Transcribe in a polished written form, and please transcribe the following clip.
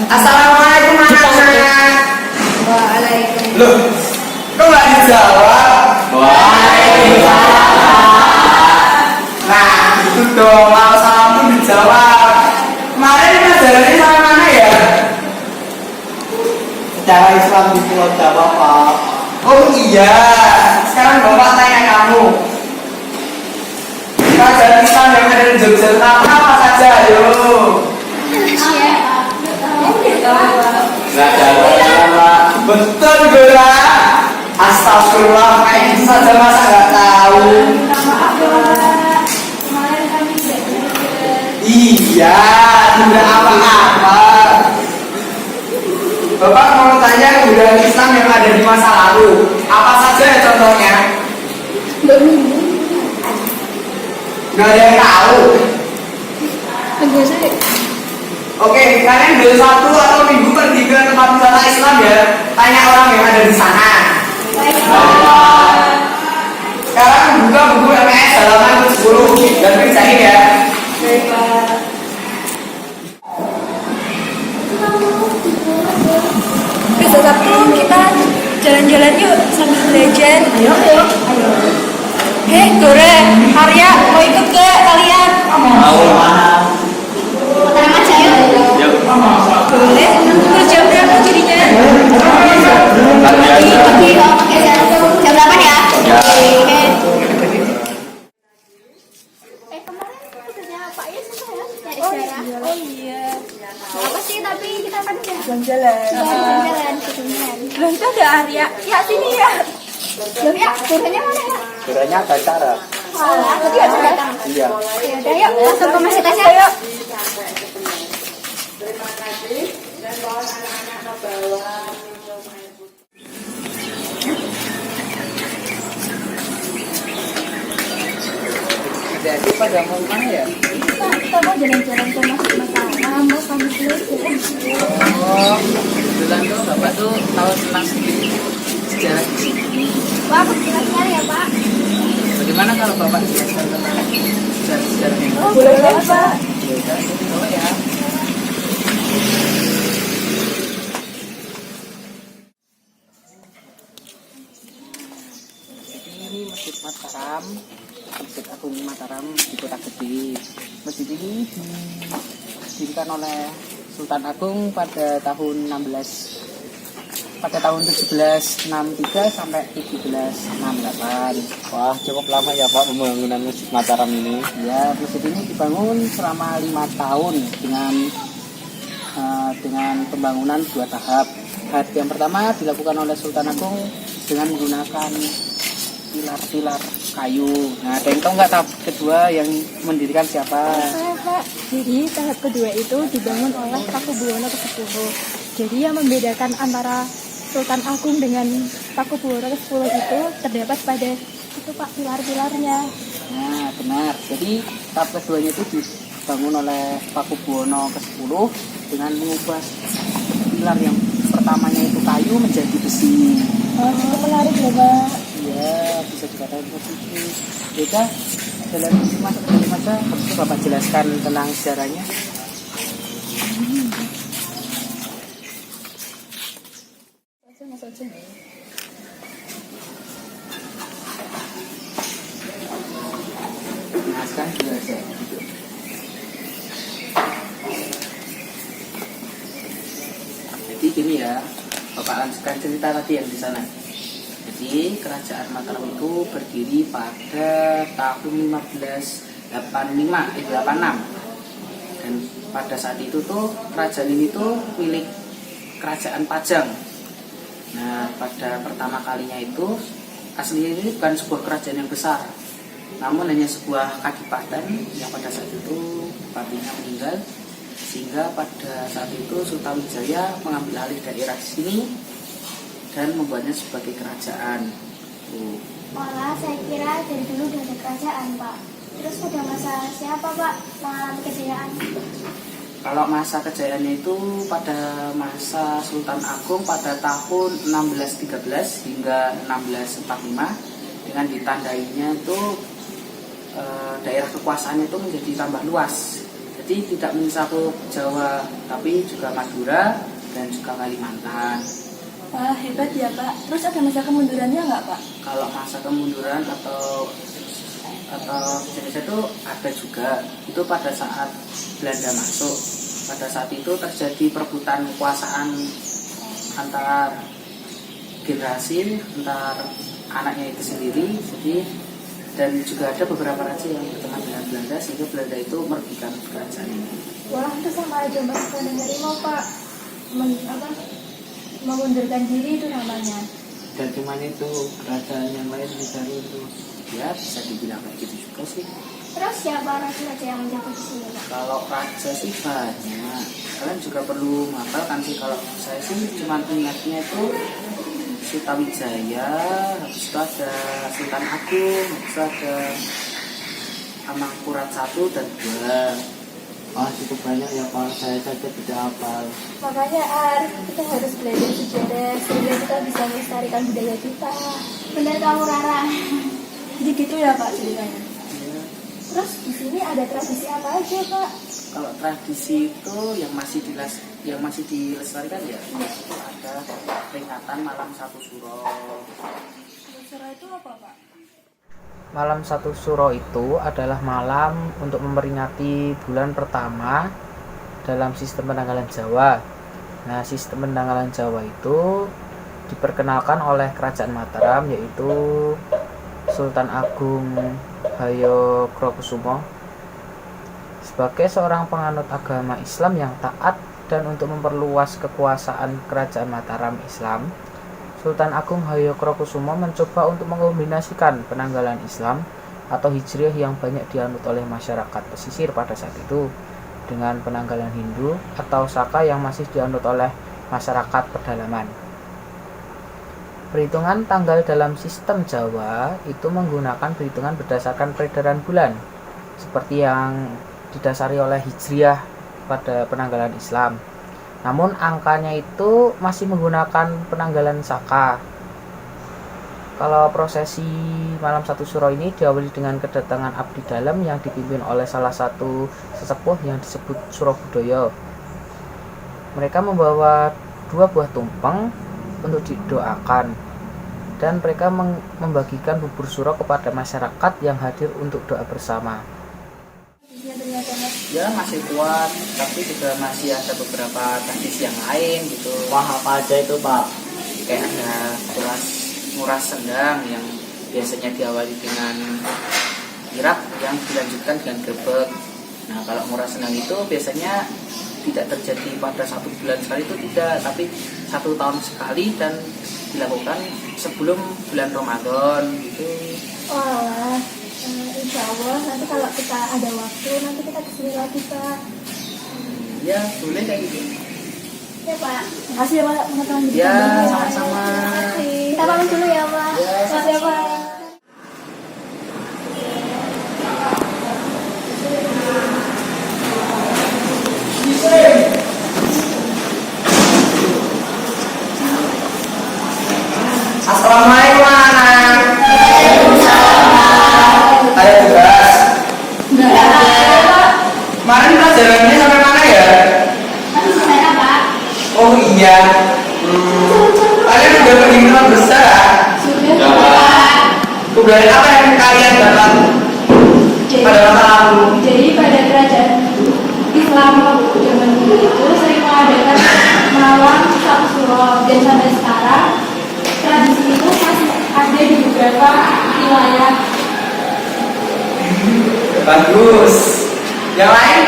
Assalamualaikum anak-anak. Waalaikumsalam. Loh, kok nggak dijawab? Waalaikumsalam. Nah, itu dong, kalau salam pun dijawab. Kemarin pelajarannya sama mana ya? Secara Islam di Pulau Bapak. Oh iya, sekarang Bapak tanya kamu. Pelajaran Islam yang ada di Jogja apa saja, ayo? Betul Gora. Astagfirullah, kayak itu saja masa nggak tahu. Iya, tidak apa-apa. Bapak mau tanya budaya Islam yang ada di masa lalu. Apa saja ya contohnya? Nggak ada yang tahu. Oke, kalian beli satu atau minggu pergi ke tempat wisata Islam ya. Tanya orang yang ada di sana. Sekarang buka buku MS halaman 10 dan kerjain ya. Besok Sabtu kita jalan-jalan yuk sambil belajar. Ayo. Hei, Dore, Arya, mau ikut ke kalian? Mau mana? Boleh. Terus jam berapa jadinya? Jam 8 ya? Kemarin tugasnya Pak Yes apa ya? Cari Oh sejarah. iya. Apa sih tapi kita kan Jalan-jalan. jalan-jalan kesenian. Loh, itu ada Arya. Ya, sini ya. Loh ya, turunnya mana ya? Kiranya acara. Salah, tadi ada datang. Iya. Ya udah yuk, langsung ke masjidannya. Yuk. Jadi pada mau mana ya? Kita mau jalan-jalan ke masjid Masalah, mau kami belajar. Oh, kebetulan tuh Bapak tuh tahu tentang sejarah di sini. Wah, jelasnya ya Pak. Bagaimana kalau Bapak jelaskan tentang sejarah ini? Oh, boleh banget, Pak. Ya udah, coba ya. Ini Masjid Mataram, Masjid Agung Mataram di Kota Gede. Masjid ini didirikan oleh Sultan Agung pada tahun 1763 sampai 1768. Wah, cukup lama ya Pak pembangunan Masjid Mataram ini. Ya, masjid ini dibangun selama 5 tahun dengan pembangunan 2 tahap. Tahap yang pertama dilakukan oleh Sultan Agung dengan menggunakan pilar-pilar kayu. Nah, ada yang tahu nggak tahap kedua yang mendirikan siapa? Saya, Pak. Jadi tahap kedua itu dibangun oleh Pakubuwono ke-10. Jadi yang membedakan antara Sultan Agung dengan Pakubuwono ke-10 itu terdapat pada itu Pak, pilar-pilarnya. Nah, benar. Jadi tahap keduanya itu dibangun oleh Pakubuwono ke-10 dengan mengubah pilar yang pertamanya itu kayu menjadi besi. Oh, cukup menarik ya Pak. Iya, bisa dikatakan seperti itu. Beda dalam masa habis Bapak jelaskan tentang sejarahnya. Nah, sekarang jelaskan. Jadi gini ya, Bapak lanjutkan cerita tadi yang di sana. Jadi kerajaan Mataram itu berdiri pada tahun 1586 dan pada saat itu tuh kerajaan ini tuh milik kerajaan Pajang. Nah, pada pertama kalinya itu aslinya ini bukan sebuah kerajaan yang besar, namun hanya sebuah kadipaten yang pada saat itu bupatinya meninggal, sehingga pada saat itu Sutawijaya mengambil alih daerah sini dan membuatnya sebagai kerajaan. Malah saya kira dari dulu udah ada kerajaan, Pak. Terus pada masa siapa, Pak, mengalami kejayaan? Kalau masa kejayaannya itu pada masa Sultan Agung pada tahun 1613 hingga 1645, dengan ditandainya itu daerah kekuasaannya itu menjadi tambah luas. Jadi tidak mencakup Jawa, tapi juga Madura dan juga Kalimantan. Wah, hebat ya, Pak. Terus ada masa kemundurannya nggak, Pak? Kalau masa kemunduran atau jenisnya itu ada juga, itu pada saat Belanda masuk. Pada saat itu terjadi perebutan kekuasaan antar generasi, antar anaknya itu sendiri. Jadi dan juga ada beberapa raja yang berteman dengan Belanda, sehingga Belanda itu merugikan kerajaan ini. Wah, itu sama aja Mas mau, Pak. Mengundurkan diri itu namanya. Dan cuman itu kerajaan yang lain bisa runtuh. Ya, bisa dibilang kayak gitu juga sih. Terus siapa raja yang menjabat di sini, Pak? Kalau raja sih banyak. Kalian juga perlu menghafalkan sih. Kalau saya sih cuma ingatnya itu Sutawijaya, habis itu ada Sultan Agung, habis itu ada Amangkurat 1 dan 2. Wah, cukup banyak ya Pak, saya saja tidak hafal. Makanya kita harus belajar sejarah sehingga kita bisa melestarikan budaya kita. Benar kamu, Rara. Jadi gitu ya, Pak, ceritanya. Ya. Terus di sini ada tradisi apa aja, Pak? Kalau tradisi itu yang masih dilestarikan ya, itu ada peringatan malam 1 Suro. Suro itu apa, Pak? Malam 1 Suro itu adalah malam untuk memperingati bulan pertama dalam sistem penanggalan Jawa. Nah, sistem penanggalan Jawa itu diperkenalkan oleh Kerajaan Mataram, yaitu Sultan Agung Hayokrokusumo. Sebagai seorang penganut agama Islam yang taat dan untuk memperluas kekuasaan Kerajaan Mataram Islam, Sultan Agung Hayokrokusumo mencoba untuk mengombinasikan penanggalan Islam atau Hijriah yang banyak dianut oleh masyarakat pesisir pada saat itu dengan penanggalan Hindu atau Saka yang masih dianut oleh masyarakat pedalaman. Perhitungan tanggal dalam sistem Jawa itu menggunakan perhitungan berdasarkan peredaran bulan, seperti yang didasari oleh Hijriah pada penanggalan Islam. Namun angkanya itu masih menggunakan penanggalan Saka. Kalau prosesi malam 1 Suro ini diawali dengan kedatangan abdi dalam yang dipimpin oleh salah satu sesepuh yang disebut Surobudoyo. Mereka membawa 2 buah tumpeng untuk didoakan, dan mereka membagikan bubur suro kepada masyarakat yang hadir untuk doa bersama. Ya, masih kuat, tapi juga masih ada beberapa tradisi yang lain gitu. Wah, apa aja itu Pak? Kayak ada nguras sendang yang biasanya diawali dengan kirap yang dilanjutkan dengan gebek. Nah, kalau nguras sendang itu biasanya tidak terjadi pada 1 bulan sekali, itu tidak, tapi 1 tahun sekali dan dilakukan sebelum bulan Ramadan gitu. Wah, insya Allah nanti kalau kita ada waktu nanti kita kesini lagi, Pak. Ya, boleh kayak gitu. Ya, Pak. Makasih ya, Pak. Ya, sama-sama. Kita pamit dulu ya, Pak. Ya, Makasih ya, Pak. Assalamualaikum anak. Ada tugas? Kemarin pelajarannya sampai mana ya? Saya, Pak. Oh iya. Kalian udah pergi ke besar? Sudah, Pak. Kebudayaan apa yang kalian dapat pada masa lalu? Jadi pada kerajaan Islam zaman dulu itu sering mengadakan malam 1 Suro, dan sampai sekarang tradisi itu masih ada di beberapa wilayah. Bagus. Yang lain